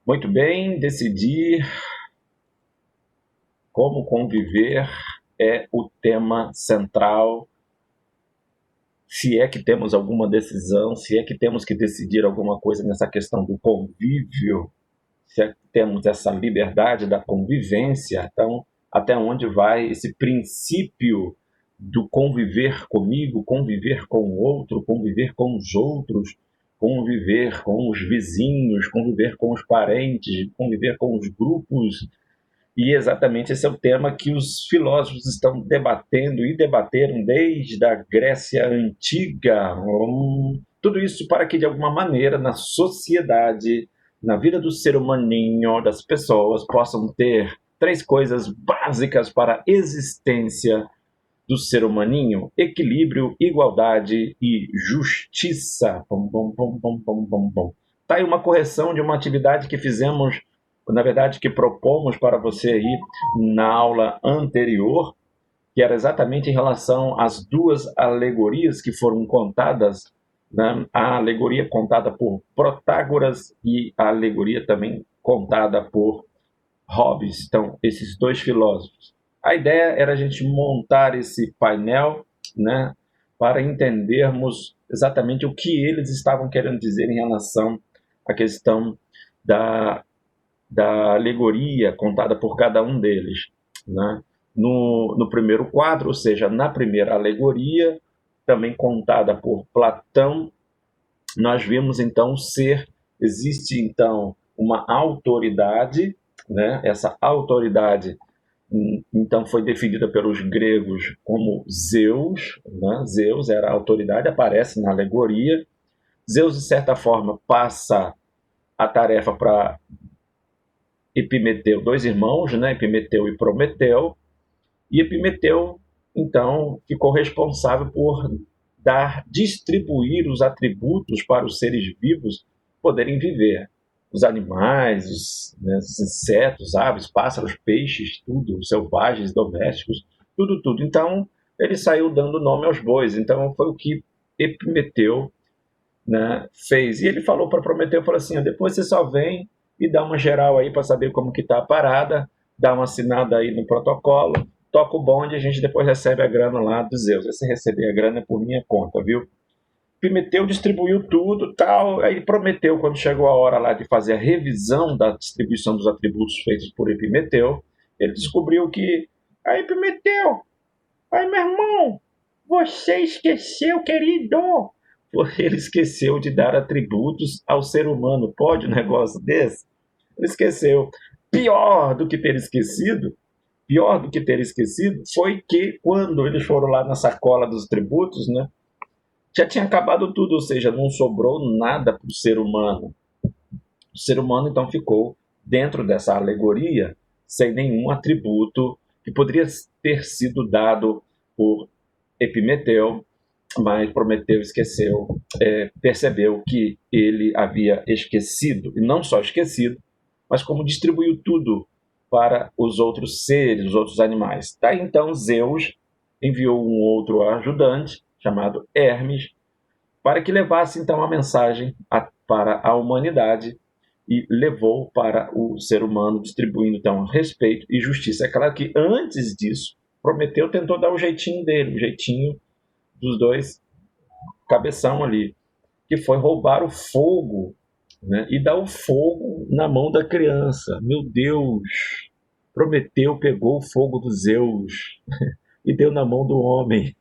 Muito bem, decidir como conviver é o tema central. Se é que temos alguma decisão, se é que temos que decidir alguma coisa nessa questão do convívio, se é que temos essa liberdade da convivência, então até onde vai esse princípio do conviver comigo, conviver com o outro, conviver com os outros, conviver com os vizinhos, conviver com os parentes, conviver com os grupos. E exatamente esse é o tema que os filósofos estão debatendo e debateram desde a Grécia Antiga. Tudo isso para que, de alguma maneira, na sociedade, na vida do ser humaninho, das pessoas, possam ter três coisas básicas para a existência do ser humaninho: equilíbrio, igualdade e justiça. Tá aí uma correção de uma atividade que fizemos, na verdade, que propomos para você aí na aula anterior, que era exatamente em relação às duas alegorias que foram contadas, né? A alegoria contada por Protágoras e a alegoria também contada por Hobbes. Então, esses dois filósofos. A ideia era a gente montar esse painel, né, para entendermos exatamente o que eles estavam querendo dizer em relação à questão da, da alegoria contada por cada um deles, né? No primeiro quadro, ou seja, na primeira alegoria, também contada por Platão, nós vimos então existe então uma autoridade, né? Essa autoridade então foi definida pelos gregos como Zeus, né? Zeus era a autoridade, aparece na alegoria. Zeus, de certa forma, passa a tarefa para Epimeteu, dois irmãos, né? Epimeteu e Prometeu. E Epimeteu, então, ficou responsável por distribuir os atributos para os seres vivos poderem viver. Os animais, os insetos, aves, pássaros, peixes, tudo, selvagens, domésticos, tudo. Então, ele saiu dando nome aos bois. Então, foi o que Epimeteu, né, fez. E ele falou para Prometeu, falou assim, depois você só vem e dá uma geral aí para saber como que está a parada, dá uma assinada aí no protocolo, toca o bonde e a gente depois recebe a grana lá dos Zeus. Você receber a grana é por minha conta, viu? Prometeu distribuiu tudo, tal. Aí Prometeu, quando chegou a hora lá de fazer a revisão da distribuição dos atributos feitos por Epimeteu, ele descobriu que aí Epimeteu, aí meu irmão, você esqueceu, querido. Ele esqueceu de dar atributos ao ser humano. Pode um negócio desse? Ele esqueceu. Pior do que ter esquecido, foi que quando eles foram lá na sacola dos tributos, né, já tinha acabado tudo, ou seja, não sobrou nada para o ser humano. O ser humano, então, ficou dentro dessa alegoria sem nenhum atributo que poderia ter sido dado por Epimeteu, mas Prometeu esqueceu, percebeu que ele havia esquecido, e não só esquecido, mas como distribuiu tudo para os outros seres, os outros animais. Daí então Zeus enviou um outro ajudante, chamado Hermes, para que levasse então a mensagem para a humanidade e levou para o ser humano, distribuindo então respeito e justiça. É claro que antes disso, Prometeu tentou dar o jeitinho dele, o jeitinho dos dois cabeção ali, que foi roubar o fogo, né, e dar o fogo na mão da criança. Meu Deus! Prometeu pegou o fogo dos Zeus e deu na mão do homem.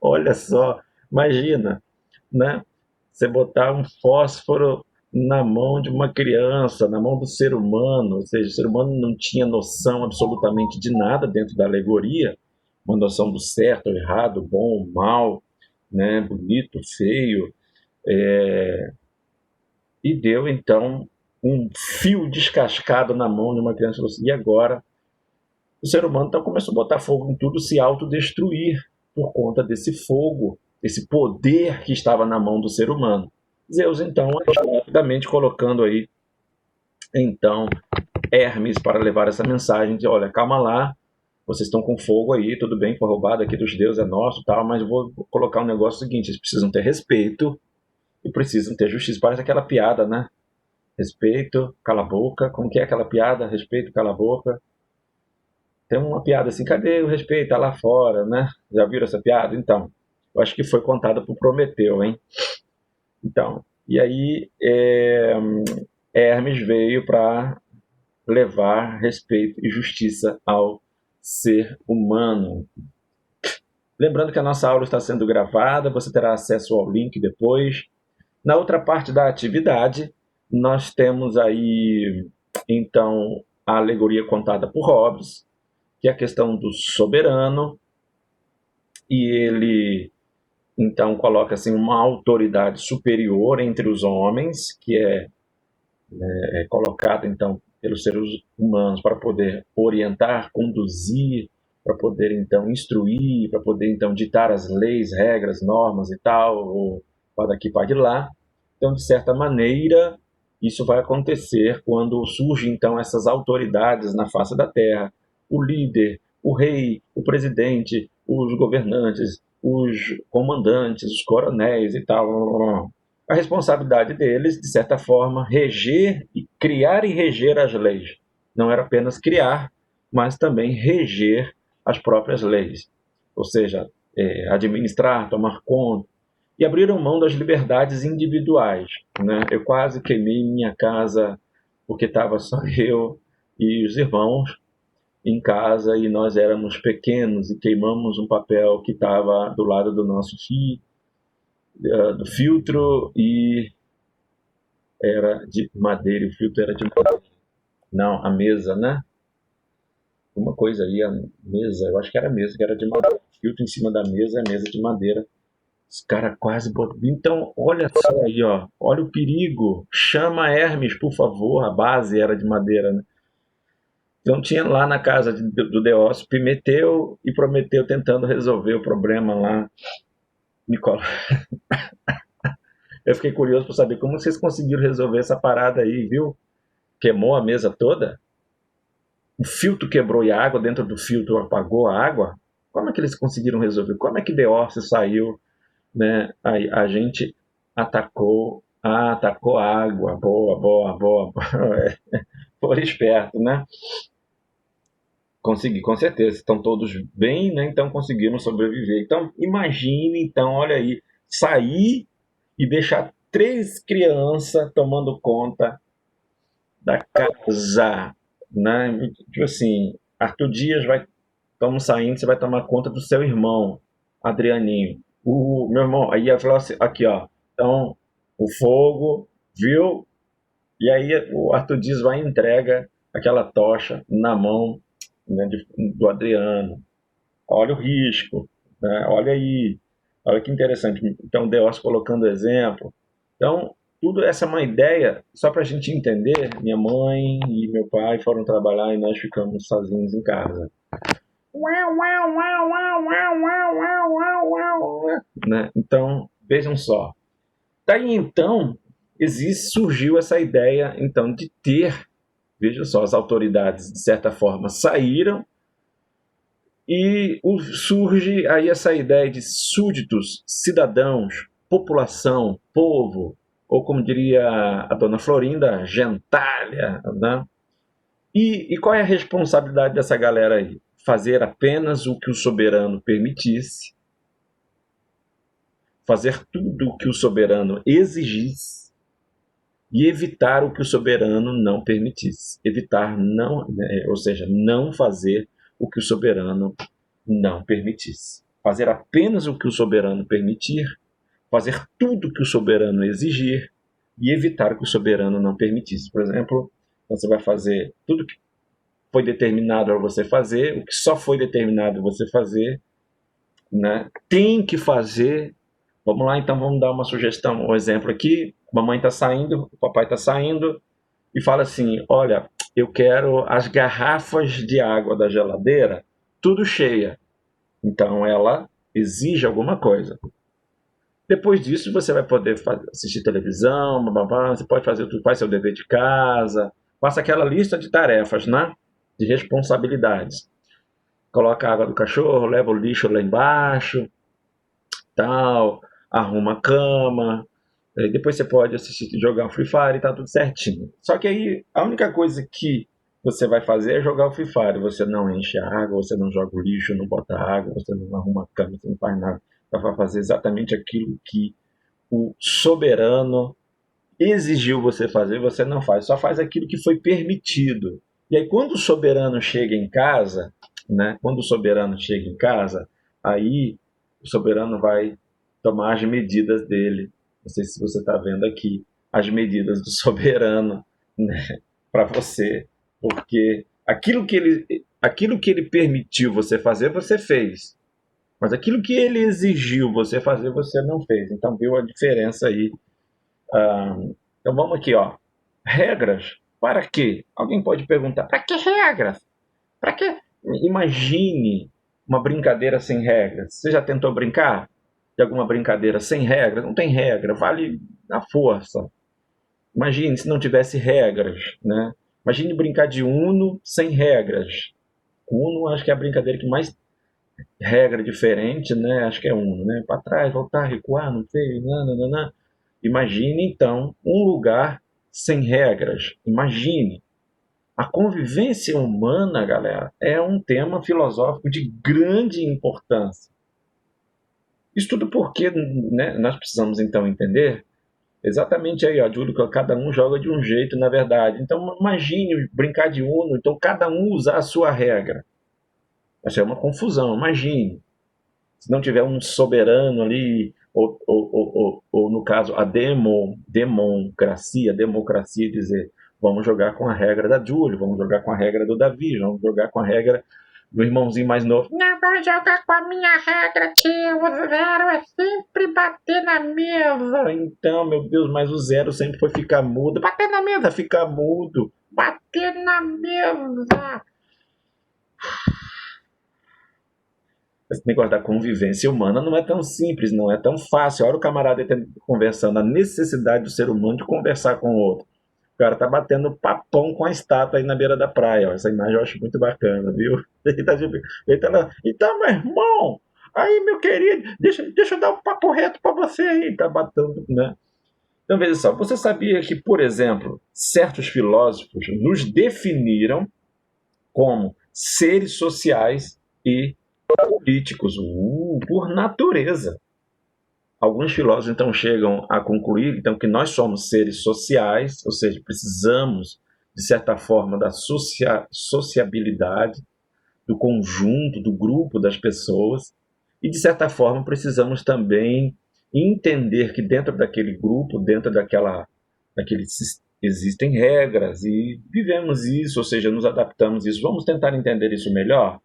Olha só, imagina, né? Você botar um fósforo na mão de uma criança, na mão do ser humano, ou seja, o ser humano não tinha noção absolutamente de nada dentro da alegoria, uma noção do certo, errado, bom, mal, né, bonito, feio, e deu então um fio descascado na mão de uma criança. E agora o ser humano então começou a botar fogo em tudo, se autodestruir por conta desse fogo, esse poder que estava na mão do ser humano. Zeus então rapidamente colocando aí então Hermes para levar essa mensagem de, olha, calma lá, vocês estão com fogo aí, tudo bem, foi roubado aqui dos deuses, é nosso, tal, mas eu vou colocar um negócio seguinte, eles precisam ter respeito e precisam ter justiça. Parece aquela piada, né? Respeito, cala a boca. Como que é aquela piada? Respeito, cala a boca. Tem uma piada assim, cadê o respeito? Tá lá fora, né? Já viram essa piada? Então, eu acho que foi contada por Prometeu, hein? Então, e aí Hermes veio para levar respeito e justiça ao ser humano. Lembrando que a nossa aula está sendo gravada, você terá acesso ao link depois. Na outra parte da atividade, nós temos aí, então, a alegoria contada por Hobbes, que é a questão do soberano, e ele, então, coloca assim, uma autoridade superior entre os homens, que é colocada, então, pelos seres humanos para poder orientar, conduzir, para poder, então, instruir, para poder, então, ditar as leis, regras, normas e tal, ou para daqui para de lá. Então, de certa maneira, isso vai acontecer quando surgem, então, essas autoridades na face da Terra. O líder, o rei, o presidente, os governantes, os comandantes, os coronéis e tal. A responsabilidade deles, de certa forma, reger e criar e reger as leis. Não era apenas criar, mas também reger as próprias leis. Ou seja, administrar, tomar conta, e abriram mão das liberdades individuais. Né? Eu quase queimei minha casa porque estava só eu e os irmãos em casa e nós éramos pequenos e queimamos um papel que estava do lado do nosso do filtro e era de madeira, e o filtro era de madeira. Não, a mesa, né? Uma coisa aí, a mesa, eu acho que era a mesa, que era de madeira. O filtro em cima da mesa é mesa de madeira. Os caras quase botam. Então, olha só aí, ó. Olha o perigo. Chama Hermes, por favor. A base era de madeira, né? Então tinha lá na casa do Deócio Prometeu e Prometeu tentando resolver o problema lá. Nicola, eu fiquei curioso para saber como vocês conseguiram resolver essa parada aí, viu? Queimou a mesa toda? O filtro quebrou e a água dentro do filtro apagou a água? Como é que eles conseguiram resolver? Como é que Deócio saiu, né? A gente atacou a água. Boa, boa, boa. Foram esperto, né? Consegui, com certeza. Estão todos bem, né? Então conseguiram sobreviver. Então, imagine, então, olha aí, sair e deixar 3 crianças tomando conta da casa, né? Tipo assim, Arthur Dias vai, estamos saindo, você vai tomar conta do seu irmão, Adrianinho. O meu irmão, aí ia falar assim, aqui ó, então o fogo, viu? E aí o Arthur Dias vai e entrega aquela tocha na mão, né, do Adriano. Olha o risco, né? Olha aí, olha que interessante. Então, o Deus colocando exemplo. Então, tudo essa é uma ideia, só para a gente entender. Minha mãe e meu pai foram trabalhar e nós ficamos sozinhos em casa. Né? Então, vejam só. Daí então, surgiu essa ideia então de ter, veja só, as autoridades de certa forma saíram e surge aí essa ideia de súditos, cidadãos, população, povo, ou como diria a dona Florinda, gentalha, né? E qual é a responsabilidade dessa galera aí? Fazer apenas o que o soberano permitisse, fazer tudo o que o soberano exigisse e evitar o que o soberano não permitisse. Evitar não, né, ou seja, não fazer o que o soberano não permitisse. Fazer apenas o que o soberano permitir, fazer tudo o que o soberano exigir e evitar o que o soberano não permitisse. Por exemplo, você vai fazer tudo que foi determinado a você fazer, o que só foi determinado a você fazer, né? Tem que fazer. Vamos lá, então vamos dar uma sugestão, um exemplo aqui. Mamãe está saindo, o papai está saindo e fala assim: olha, eu quero as garrafas de água da geladeira tudo cheia. Então ela exige alguma coisa. Depois disso você vai poder assistir televisão, bababá, você pode fazer tudo, faz seu dever de casa, Faça aquela lista de tarefas, né? De responsabilidades. Coloca a água do cachorro, leva o lixo lá embaixo, tal, arruma a cama. Depois você pode assistir, jogar o Free Fire e tá tudo certinho. Só que aí a única coisa que você vai fazer é jogar o Free Fire. Você não enche a água, você não joga o lixo, não bota água, você não arruma a cama, você não faz nada. Você vai fazer exatamente aquilo que o soberano exigiu você fazer, você não faz. Só faz aquilo que foi permitido. E aí quando o soberano chega em casa, né? Quando o soberano chega em casa, aí o soberano vai tomar as medidas dele. Não sei se você está vendo aqui as medidas do soberano, né, para você, porque aquilo que ele permitiu você fazer, você fez. Mas aquilo que ele exigiu você fazer, você não fez. Então viu a diferença aí. Então vamos aqui, ó. Regras para quê? Alguém pode perguntar: para que regras? Para que? Imagine uma brincadeira sem regras. Você já tentou brincar de alguma brincadeira sem regras? Não tem regra, vale na força. Imagine se não tivesse regras, né? Imagine brincar de Uno sem regras. Uno acho que é a brincadeira que mais regra diferente, né? Acho que é Uno, né? Para trás, voltar, recuar, não sei, nananana. Imagine então um lugar sem regras. Imagine. A convivência humana, galera, é um tema filosófico de grande importância. Isso tudo porque, né, nós precisamos então entender exatamente aí, ó, Júlio, que cada um joga de um jeito, na verdade. Então, imagine brincar de Uno, então cada um usar a sua regra. Isso é uma confusão, imagine. Se não tiver um soberano ali, ou no caso, a democracia dizer, vamos jogar com a regra da Júlio, vamos jogar com a regra do Davi, vamos jogar com a regra do irmãozinho mais novo. Não, vai jogar com a minha regra, tio. O zero é sempre bater na mesa. Então, meu Deus, mas o zero sempre foi ficar mudo. Bater na mesa, ficar mudo. Bater na mesa. Esse negócio da convivência humana não é tão simples, não é tão fácil. Olha o camarada conversando, a necessidade do ser humano de conversar com o outro. O cara tá batendo papão com a estátua aí na beira da praia. Ó. Essa imagem eu acho muito bacana, viu? Ele tá lá, então, meu irmão, aí, meu querido, deixa eu dar um papo reto para você aí. Tá batendo, né? Então, veja só, você sabia que, por exemplo, certos filósofos nos definiram como seres sociais e políticos, por natureza. Alguns filósofos então chegam a concluir então, que nós somos seres sociais, ou seja, precisamos, de certa forma, da sociabilidade, do conjunto, do grupo das pessoas, e, de certa forma, precisamos também entender que dentro daquele grupo, dentro daquele existem regras e vivemos isso, ou seja, nos adaptamos a isso. Vamos tentar entender isso melhor?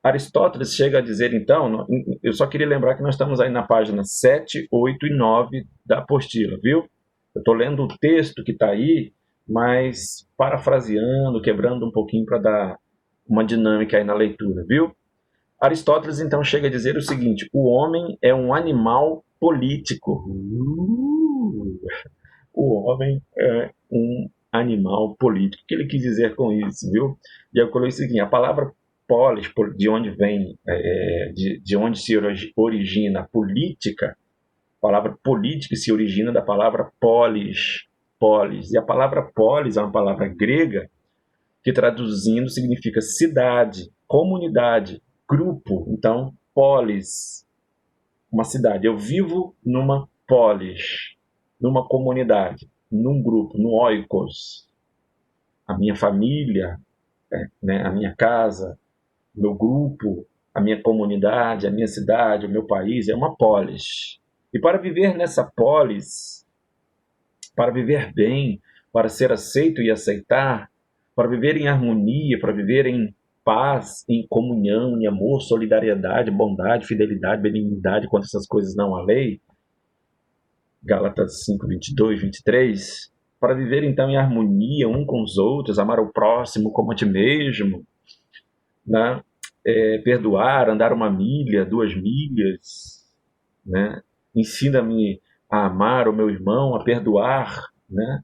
Aristóteles chega a dizer, então, eu só queria lembrar que nós estamos aí na página 7, 8 e 9 da apostila, viu? Eu estou lendo o texto que está aí, mas parafraseando, quebrando um pouquinho para dar uma dinâmica aí na leitura, viu? Aristóteles, então, chega a dizer o seguinte: o homem é um animal político. O homem é um animal político. O que ele quis dizer com isso, viu? E eu coloquei o seguinte: a palavra polis, de onde vem, de onde se origina a política, a palavra política se origina da palavra polis, polis. E a palavra polis é uma palavra grega que traduzindo significa cidade, comunidade, grupo. Então, polis, uma cidade. Eu vivo numa polis, numa comunidade, num grupo, no oikos. A minha família, né, a minha casa, o meu grupo, a minha comunidade, a minha cidade, o meu país é uma polis. E para viver nessa polis, para viver bem, para ser aceito e aceitar, para viver em harmonia, para viver em paz, em comunhão, em amor, solidariedade, bondade, fidelidade, benignidade, quanto essas coisas não há lei, Gálatas 5, 22, 23, para viver então em harmonia um com os outros, amar o próximo como a ti mesmo, né? Perdoar, andar 1 milha, 2 milhas, né? Ensina-me a amar o meu irmão, a perdoar, né?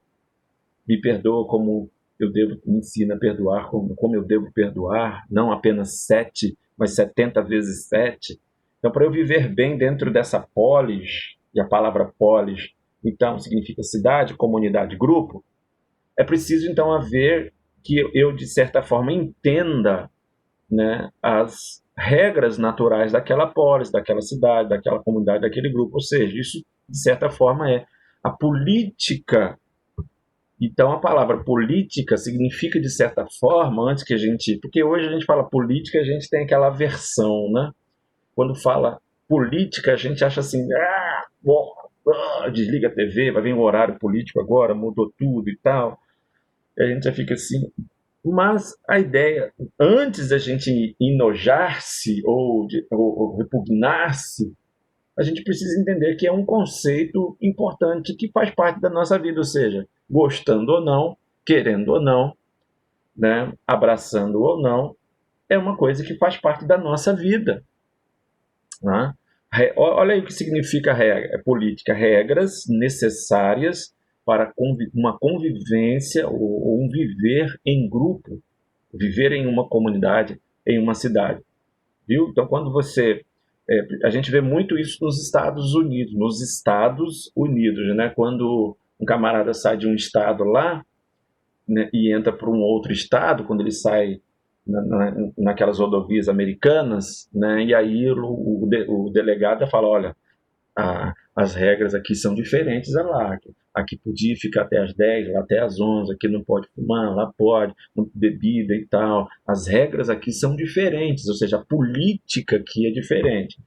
Me perdoa como me ensina a perdoar como eu devo perdoar, não apenas 7, mas 70 vezes 7. Então, para eu viver bem dentro dessa polis, e a palavra polis, então, significa cidade, comunidade, grupo, é preciso, então, haver que eu, de certa forma, entenda, né, as regras naturais daquela polis, daquela cidade, daquela comunidade, daquele grupo. Ou seja, isso, de certa forma, é a política. Então, a palavra política significa, de certa forma, antes que a gente... Porque hoje a gente fala política, a gente tem aquela aversão, né? Quando fala política, a gente acha assim, desliga a TV, vai vir o horário político agora, mudou tudo e tal. E a gente já fica assim. Mas a ideia, antes da gente enojar-se ou repugnar-se, a gente precisa entender que é um conceito importante que faz parte da nossa vida, ou seja, gostando ou não, querendo ou não, né, abraçando ou não, é uma coisa que faz parte da nossa vida. Né? Olha aí o que significa regra, política, regras necessárias para uma convivência ou um viver em grupo, viver em uma comunidade, em uma cidade. Viu? Então, quando você... a gente vê muito isso nos Estados Unidos, né? Quando um camarada sai de um estado lá, né, e entra para um outro estado, quando ele sai naquelas rodovias americanas, né, e aí o delegado fala, olha, as regras aqui são diferentes a lá. Aqui podia ficar até as 10, lá até as 11, aqui não pode fumar, lá pode, bebida e tal. As regras aqui são diferentes, ou seja, a política aqui é diferente.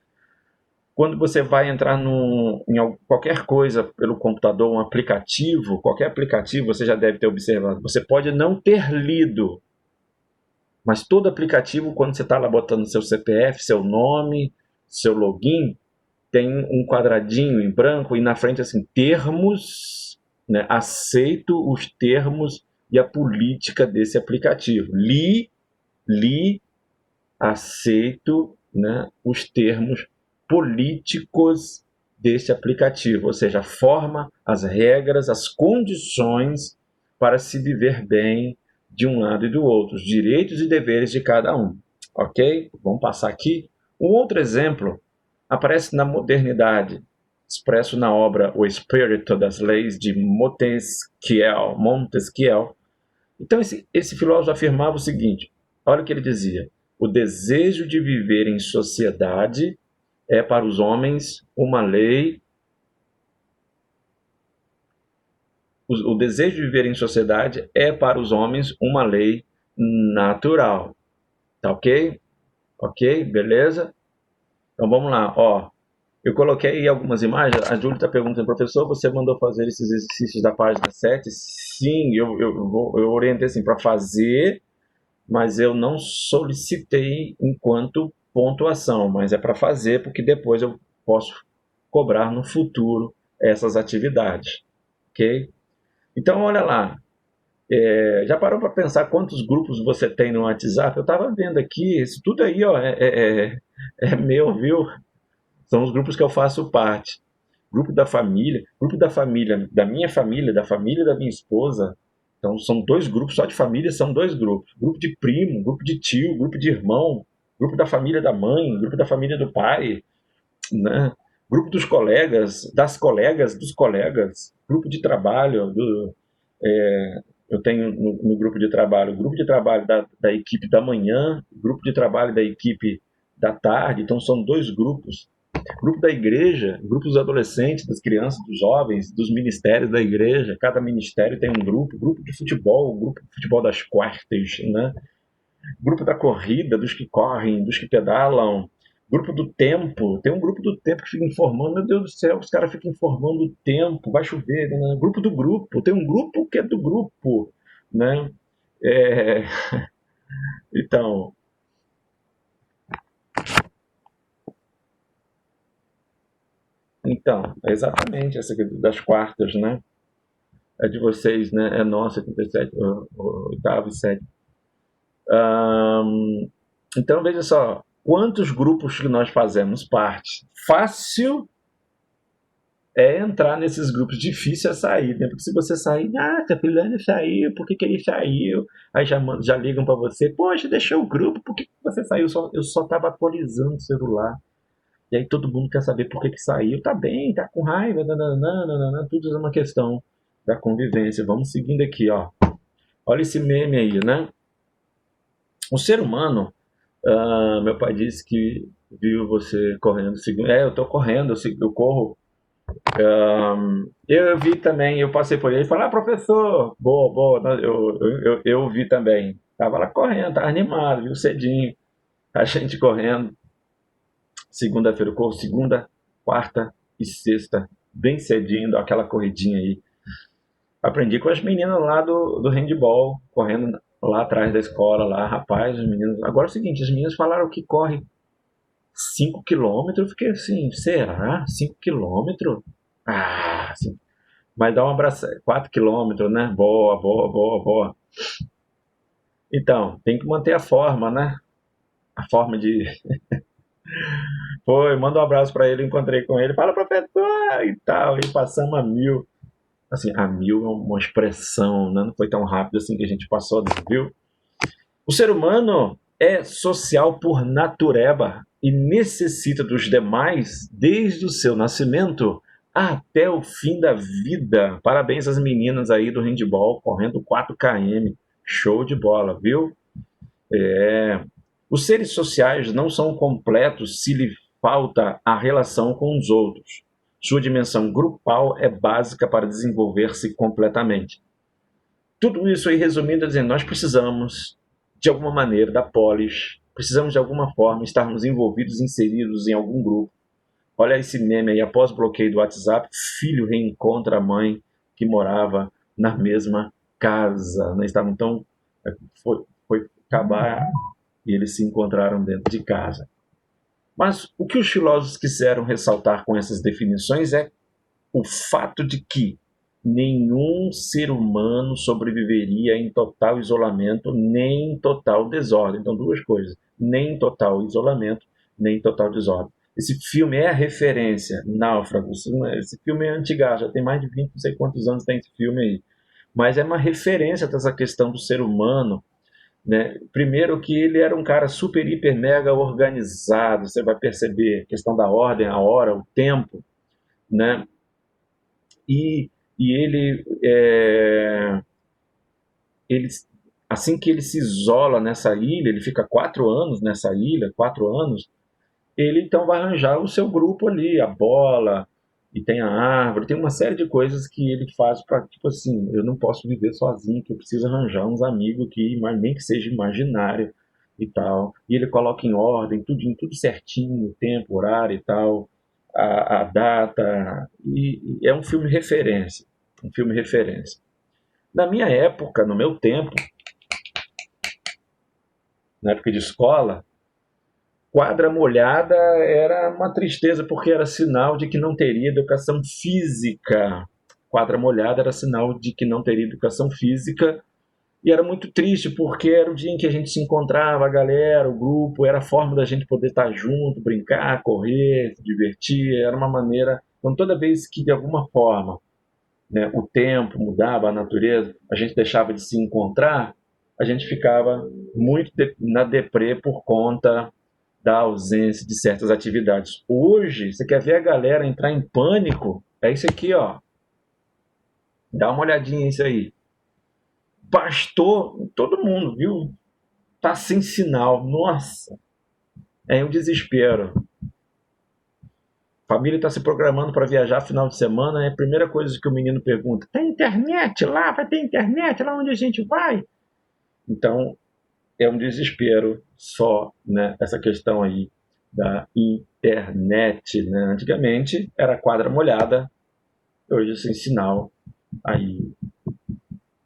Quando você vai entrar em qualquer coisa pelo computador, um aplicativo, qualquer aplicativo, você já deve ter observado, você pode não ter lido, mas todo aplicativo, quando você está lá botando seu CPF, seu nome, seu login, tem um quadradinho em branco e na frente assim, termos, né, aceito os termos e a política desse aplicativo. Li, aceito, né, os termos políticos desse aplicativo, ou seja, a forma, as regras, as condições para se viver bem de um lado e do outro, os direitos e deveres de cada um. Ok? Vamos passar aqui. Um outro exemplo aparece na modernidade, expresso na obra O Espírito das Leis de Montesquieu. Então, esse filósofo afirmava o seguinte: olha o que ele dizia: o desejo de viver em sociedade é para os homens uma lei. O desejo de viver em sociedade é para os homens uma lei natural. Tá ok? Ok? Beleza? Então vamos lá. Ó, eu coloquei aí algumas imagens. A Júlia está perguntando, professor, você mandou fazer esses exercícios da página 7? Sim, eu orientei assim, para fazer, mas eu não solicitei enquanto pontuação, mas é para fazer, porque depois eu posso cobrar no futuro essas atividades, ok? Então, olha lá, já parou para pensar quantos grupos você tem no WhatsApp? Eu estava vendo aqui, isso tudo aí ó, é meu, viu? São os grupos que eu faço parte. Grupo da família, da família da minha esposa. Então são dois grupos, só de família são dois grupos. Grupo de primo, grupo de tio, grupo de irmão, grupo da família da mãe, grupo da família do pai, né? Grupo dos colegas, das colegas, dos colegas, grupo de trabalho, eu tenho no grupo de trabalho da equipe da manhã, grupo de trabalho da equipe da tarde, então são dois grupos. Grupo da igreja, grupo dos adolescentes, das crianças, dos jovens, dos ministérios da igreja, cada ministério tem um grupo de futebol, grupo de futebol das quartas, né? Grupo da corrida, dos que correm, dos que pedalam, grupo do tempo, tem um grupo do tempo que fica informando, meu Deus do céu, os caras ficam informando o tempo, vai chover, né? Grupo do grupo, tem um grupo que é do grupo, né? É, então, exatamente essa das quartas, né? É de vocês, né? É nossa, 87, oitavo e sétimo. Então, veja só, quantos grupos que nós fazemos parte? Fácil é entrar nesses grupos. Difícil é sair, né? Porque se você sair, seu fulano saiu, por que ele saiu? Aí já ligam para você, poxa, deixou o grupo, por que você saiu? Eu só estava atualizando o celular. E aí todo mundo quer saber por que saiu. Tá bem, tá com raiva, nananana, tudo é uma questão da convivência. Vamos seguindo aqui, ó. Olha esse meme aí, né? O ser humano, meu pai disse que viu você correndo. Eu tô correndo, eu corro. Eu vi também, eu passei por ele e falei, professor, boa, boa. Eu vi também. Tava lá correndo, tava animado, viu cedinho. A gente correndo. Segunda-feira eu corro segunda, quarta e sexta, bem cedinho, dou aquela corridinha aí. Aprendi com as meninas lá do handball, correndo lá atrás da escola, lá, rapaz, os meninos. Agora é o seguinte, as meninas falaram que corre 5 quilômetros, eu fiquei assim, será? 5 quilômetros? Ah, sim. Mas dá um abraço, 4 quilômetros, né? Boa, boa, boa, boa. Então, tem que manter a forma, né? A forma de. Foi, manda um abraço para ele, encontrei com ele, fala professor e tal, e passamos a mil. Assim, a mil é uma expressão, né? Não foi tão rápido assim que a gente passou, viu? O ser humano é social por natureba e necessita dos demais desde o seu nascimento até o fim da vida. Parabéns às meninas aí do handball, correndo 4 km. Show de bola, viu? Os seres sociais não são completos se lhe falta a relação com os outros. Sua dimensão grupal é básica para desenvolver-se completamente. Tudo isso aí resumindo, dizendo, nós precisamos, de alguma maneira, da polis, precisamos de alguma forma estarmos envolvidos, inseridos em algum grupo. Olha esse meme aí, após o bloqueio do WhatsApp, filho reencontra a mãe que morava na mesma casa. Né? Estavam então, foi acabar e eles se encontraram dentro de casa. Mas o que os filósofos quiseram ressaltar com essas definições é o fato de que nenhum ser humano sobreviveria em total isolamento nem em total desordem. Então, duas coisas: nem em total isolamento, nem em total desordem. Esse filme é a referência, Náufragos. Esse filme é antigo, já tem mais de 20, não sei quantos anos tem esse filme aí. Mas é uma referência dessa questão do ser humano, né? Primeiro que ele era um cara super, hiper, mega organizado, você vai perceber a questão da ordem, a hora, o tempo, né? E, ele, assim que ele se isola nessa ilha, ele fica 4 anos nessa ilha, 4 anos, ele então vai arranjar o seu grupo ali, a bola, e tem a árvore, tem uma série de coisas que ele faz para, tipo assim, eu não posso viver sozinho, que eu preciso arranjar uns amigos que, nem que seja imaginário e tal. E ele coloca em ordem, tudo certinho, o tempo, horário e tal, a data, e é um filme referência, um filme referência. Na minha época, no meu tempo, na época de escola, quadra molhada era uma tristeza porque era sinal de que não teria educação física. Quadra molhada era sinal de que não teria educação física e era muito triste porque era o dia em que a gente se encontrava, a galera, o grupo, era a forma da gente poder estar junto, brincar, correr, se divertir, era uma maneira. Então, toda vez que de alguma forma, né, o tempo mudava, a natureza, a gente deixava de se encontrar, a gente ficava muito na deprê por conta da ausência de certas atividades. Hoje, você quer ver a galera entrar em pânico? É isso aqui, ó. Dá uma olhadinha nisso aí. Bastou todo mundo, viu? Tá sem sinal. Nossa, é um desespero. A família está se programando para viajar final de semana, é a primeira coisa que o menino pergunta: tem internet lá? Vai ter internet lá onde a gente vai? Então, é um desespero só, né, essa questão aí da internet. Né? Antigamente era quadra molhada, hoje sem sinal. Aí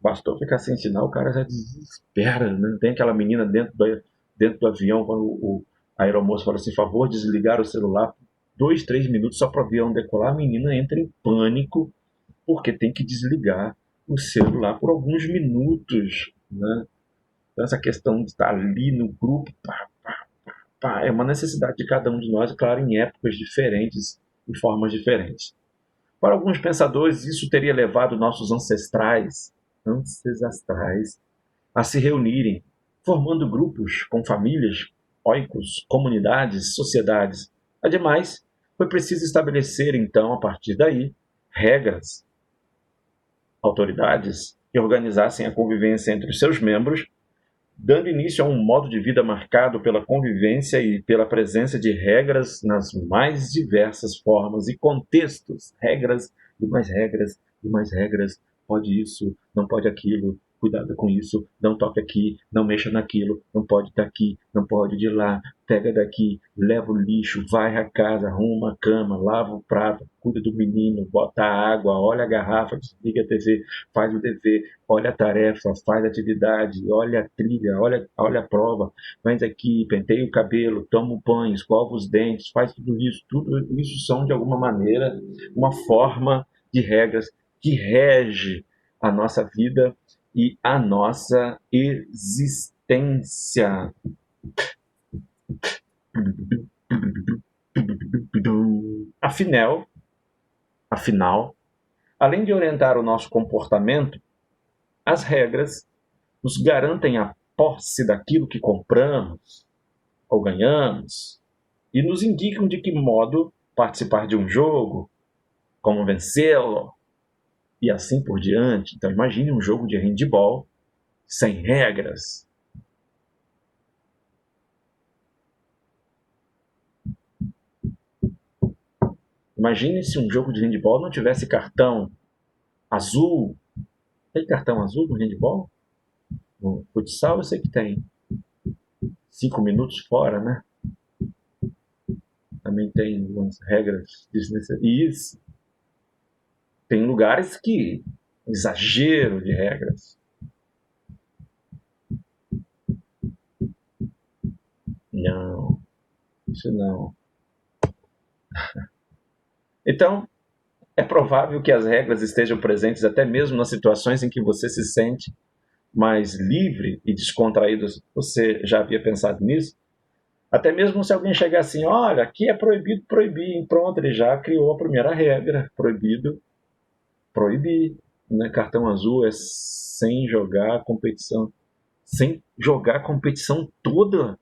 bastou ficar sem sinal, o cara já desespera. Né? Tem aquela menina dentro do avião, quando a aeromoça fala assim: favor, desligar o celular 2, 3 minutos só para o avião decolar. A menina entra em pânico porque tem que desligar o celular por alguns minutos. Né? Então, essa questão de estar ali no grupo, é uma necessidade de cada um de nós, claro, em épocas diferentes, em formas diferentes. Para alguns pensadores, isso teria levado nossos ancestrais a se reunirem, formando grupos com famílias, oikos, comunidades, sociedades. Ademais, foi preciso estabelecer, então, a partir daí, regras, autoridades que organizassem a convivência entre os seus membros, dando início a um modo de vida marcado pela convivência e pela presença de regras nas mais diversas formas e contextos. Regras e mais regras e mais regras. Pode isso, não pode aquilo, cuidado com isso, não toque aqui, não mexa naquilo, não pode daqui, não pode de lá, pega daqui, leva o lixo, vai à casa, arruma a cama, lava o prato, cuida do menino, bota a água, olha a garrafa, desliga a TV, faz o dever, olha a tarefa, faz a atividade, olha a trilha, olha a prova, vem aqui, penteia o cabelo, toma um banho, escova os dentes, faz tudo isso são de alguma maneira uma forma de regras que rege a nossa vida e a nossa existência. Afinal, além de orientar o nosso comportamento, as regras nos garantem a posse daquilo que compramos ou ganhamos e nos indicam de que modo participar de um jogo, como vencê-lo e assim por diante. Então imagine um jogo de handebol sem regras. Imagine se um jogo de handebol não tivesse cartão azul. Tem cartão azul no handebol? No futsal eu sei que tem. 5 minutos fora, né? Também tem umas regras desnecessárias. Isso. Tem lugares que exagero de regras. Não, isso não. Então, é provável que as regras estejam presentes até mesmo nas situações em que você se sente mais livre e descontraído. Você já havia pensado nisso? Até mesmo se alguém chegar assim, olha, aqui é proibido proibir, pronto, ele já criou a primeira regra, proibido proibir. Né? Cartão azul é sem jogar a competição. Sem jogar a competição toda?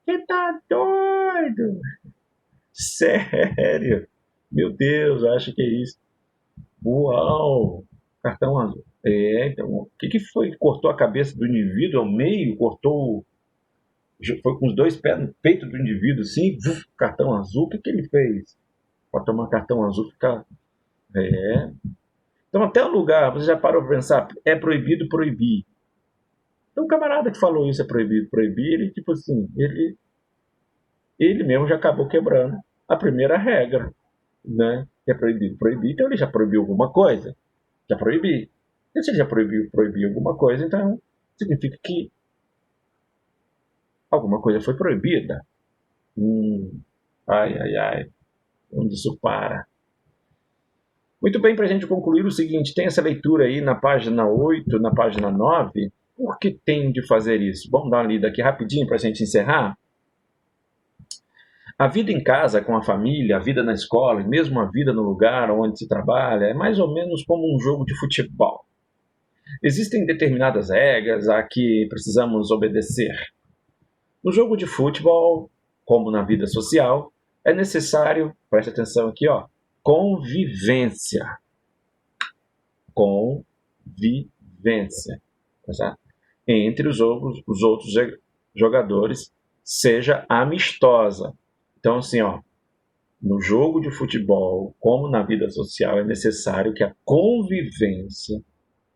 Você tá doido? Sério? Meu Deus, acho que é isso. Uau! Cartão azul. Então, o que foi? Cortou a cabeça do indivíduo ao meio? Cortou. Foi com os dois pés no peito do indivíduo, assim? Cartão azul? O que ele fez? Para tomar cartão azul ficar. Então, até o lugar, você já parou para pensar, é proibido proibir. Então, o camarada que falou isso é proibido proibir, ele, tipo assim, ele mesmo já acabou quebrando a primeira regra, né? Que é proibido proibir, então ele já proibiu alguma coisa. Já proibi. E se ele já proibir alguma coisa, então significa que alguma coisa foi proibida. Ai, ai, ai. Onde isso para? Muito bem, para a gente concluir o seguinte, tem essa leitura aí na página 8, na página 9. Por que tem de fazer isso? Vamos dar uma lida aqui rapidinho para a gente encerrar. A vida em casa com a família, a vida na escola e mesmo a vida no lugar onde se trabalha é mais ou menos como um jogo de futebol. Existem determinadas regras a que precisamos obedecer. No jogo de futebol, como na vida social, é necessário, preste atenção aqui, ó, convivência. Convivência. Tá? Entre os outros jogadores, seja amistosa. Então, assim, ó, no jogo de futebol, como na vida social, é necessário que a convivência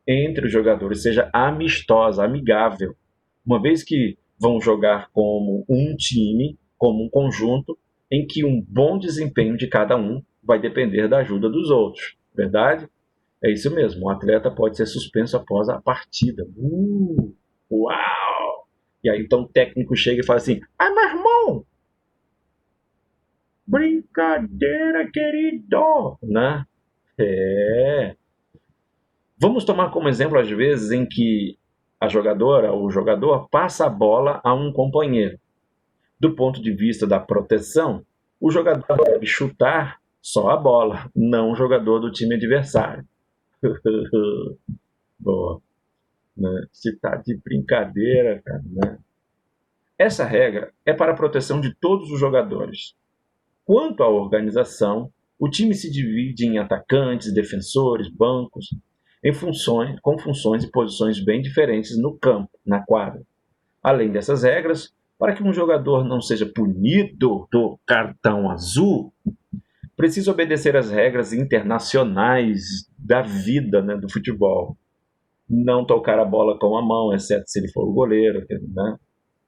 entre os jogadores seja amistosa, amigável. Uma vez que vão jogar como um time, como um conjunto, em que um bom desempenho de cada um vai depender da ajuda dos outros. Verdade? É isso mesmo. Um atleta pode ser suspenso após a partida. Uau! E aí então o técnico chega e fala assim, meu irmão, brincadeira, querido, né? Vamos tomar como exemplo as vezes em que a jogadora ou o jogador passa a bola a um companheiro. Do ponto de vista da proteção, o jogador deve chutar Só a bola, não o jogador do time adversário. Boa. Né? Se tá de brincadeira, cara, né? Essa regra é para a proteção de todos os jogadores. Quanto à organização, o time se divide em atacantes, defensores, bancos, com funções e posições bem diferentes no campo, na quadra. Além dessas regras, para que um jogador não seja punido do cartão azul, precisa obedecer às regras internacionais da vida, né, do futebol. Não tocar a bola com a mão, exceto se ele for o goleiro, né?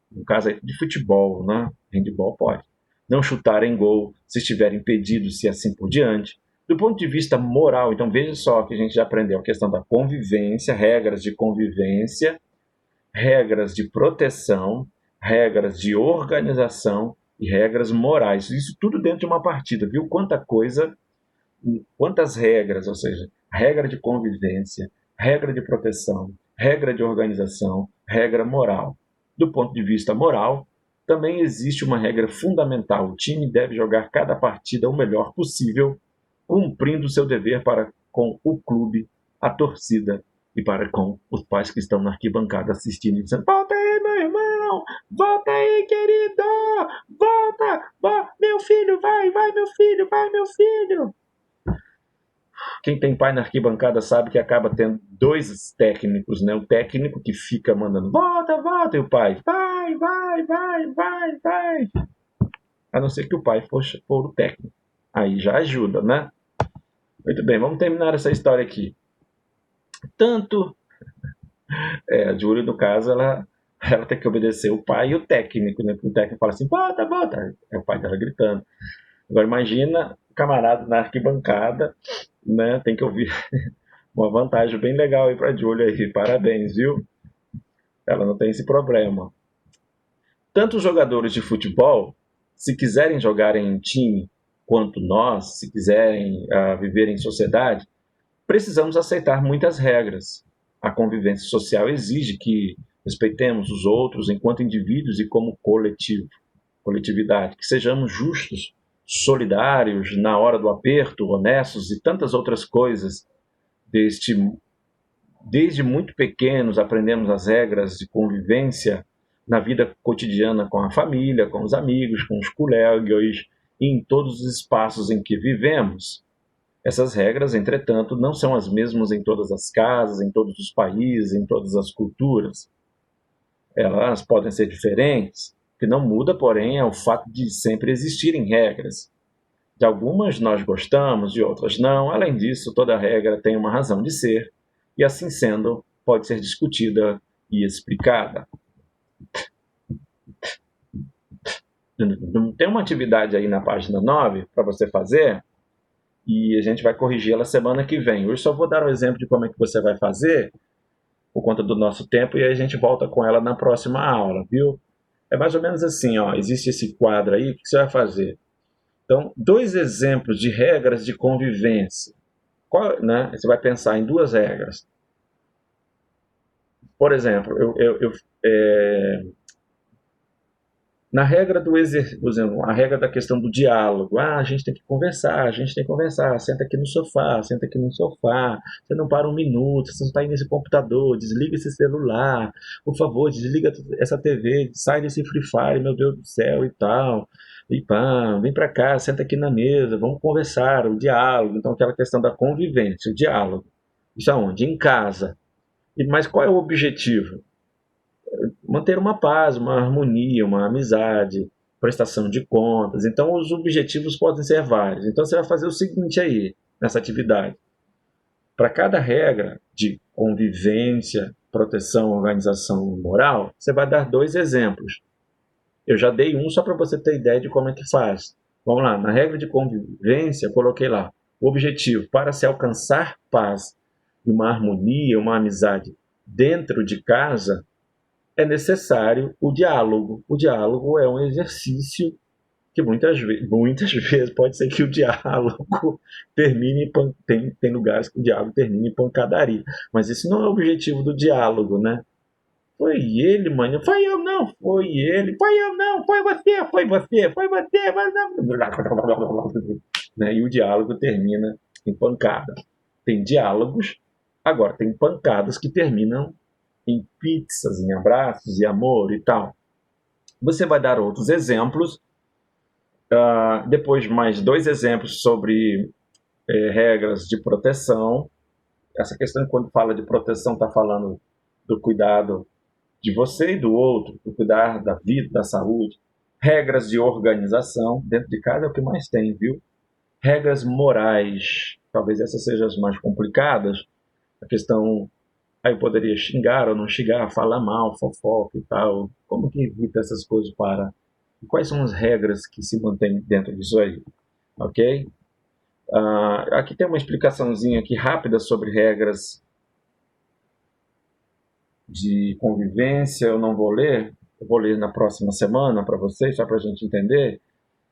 No caso aí de futebol, né? Handball pode. Não chutar em gol se estiver impedido, se assim por diante. Do ponto de vista moral, então veja só que a gente já aprendeu a questão da convivência, regras de convivência, regras de proteção, regras de organização e regras morais. Isso tudo dentro de uma partida, viu? Quanta coisa, quantas regras, ou seja, regra de convivência, regra de proteção, regra de organização, regra moral. Do ponto de vista moral, também existe uma regra fundamental. O time deve jogar cada partida o melhor possível, cumprindo seu dever para com o clube, a torcida e para com os pais que estão na arquibancada assistindo e dizendo: volta aí, meu irmão! Volta aí, querido! Volta! Meu filho, vai, meu filho, vai, meu filho! Quem tem pai na arquibancada sabe que acaba tendo dois técnicos, né? O técnico que fica mandando volta, volta, e o pai vai, vai, vai, vai, vai. A não ser que o pai for o técnico. Aí já ajuda, né? Muito bem, vamos terminar essa história aqui. Tanto a Júlia, no caso, ela tem que obedecer o pai e o técnico, né? O técnico fala assim, volta, volta. É o pai dela gritando. Agora imagina o camarada na arquibancada, né? Tem que ouvir. Uma vantagem bem legal aí para a Júlia aí. Parabéns, viu? Ela não tem esse problema. Tanto os jogadores de futebol, se quiserem jogar em time, quanto nós, se quiserem viver em sociedade, precisamos aceitar muitas regras. A convivência social exige que respeitemos os outros enquanto indivíduos e como coletividade, que sejamos justos, solidários na hora do aperto, honestos e tantas outras coisas. Desde muito pequenos aprendemos as regras de convivência na vida cotidiana com a família, com os amigos, com os colegas e em todos os espaços em que vivemos. Essas regras, entretanto, não são as mesmas em todas as casas, em todos os países, em todas as culturas. Elas podem ser diferentes, o que não muda, porém, é o fato de sempre existirem regras. De algumas nós gostamos, de outras não. Além disso, toda regra tem uma razão de ser, e assim sendo, pode ser discutida e explicada. Tem uma atividade aí na página 9 para você fazer, e a gente vai corrigir ela semana que vem. Hoje só vou dar um exemplo de como é que você vai fazer, por conta do nosso tempo, e aí a gente volta com ela na próxima aula, viu? É mais ou menos assim, ó, existe esse quadro aí, o que você vai fazer? Então, 2 exemplos de regras de convivência. Né? Você vai pensar em 2 regras. Por exemplo, na regra do por exemplo, a regra da questão do diálogo. A gente tem que conversar, senta aqui no sofá, você não para um minuto, você não está aí nesse computador, desliga esse celular, por favor, desliga essa TV, sai desse Free Fire, meu Deus do céu e tal. E pá, vem para cá, senta aqui na mesa, vamos conversar, o diálogo. Então, aquela questão da convivência, o diálogo. Isso aonde? Em casa. Mas qual é o objetivo? Manter uma paz, uma harmonia, uma amizade, prestação de contas. Então, os objetivos podem ser vários. Então, você vai fazer o seguinte aí, nessa atividade. Para cada regra de convivência, proteção, organização e moral, você vai dar 2 exemplos. Eu já dei um só para você ter ideia de como é que faz. Vamos lá, na regra de convivência, eu coloquei lá o objetivo para se alcançar paz, uma harmonia, uma amizade dentro de casa, é necessário o diálogo. O diálogo é um exercício que muitas vezes pode ser que o diálogo termine tem lugares que o diálogo termina em pancadaria. Mas esse não é o objetivo do diálogo, né? Foi ele, mano. Foi eu não, foi ele. Foi eu não, foi você, foi você, foi você. Mas não. né? E o diálogo termina em pancada. Tem diálogos, agora tem pancadas que terminam em pizzas, em abraços e amor e tal. Você vai dar outros exemplos, depois mais 2 exemplos sobre regras de proteção. Essa questão, quando fala de proteção, está falando do cuidado de você e do outro, do cuidar da vida, da saúde. Regras de organização, dentro de casa é o que mais tem, viu? Regras morais, talvez essas sejam as mais complicadas. A questão, aí eu poderia xingar ou não xingar, falar mal, fofoca e tal. Como que evita essas coisas para... Quais são as regras que se mantêm dentro disso aí? Ok? Aqui tem uma explicaçãozinha aqui rápida sobre regras de convivência. Eu não vou ler, eu vou ler na próxima semana para vocês, só para a gente entender,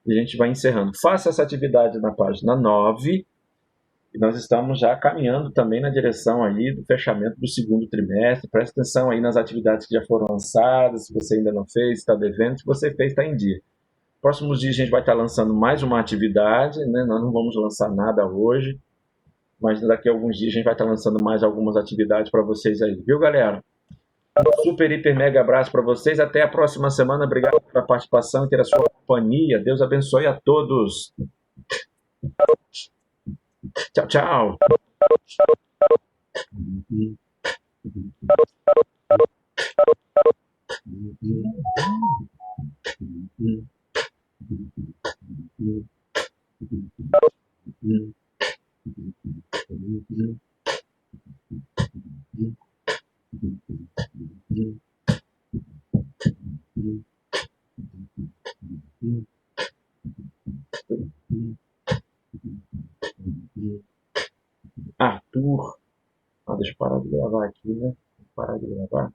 e a gente vai encerrando. Faça essa atividade na página 9, e nós estamos já caminhando também na direção aí do fechamento do segundo trimestre. Preste atenção aí nas atividades que já foram lançadas, se você ainda não fez, está devendo, se você fez, está em dia. Próximos dias a gente vai estar lançando mais uma atividade, né? Nós não vamos lançar nada hoje, mas daqui a alguns dias a gente vai estar lançando mais algumas atividades para vocês aí, viu, galera? Um super, hiper, mega abraço para vocês. Até a próxima semana. Obrigado pela participação e pela sua companhia. Deus abençoe a todos. Tchau, tchau. Arthur. Deixa eu parar de gravar aqui, né? Parar de gravar.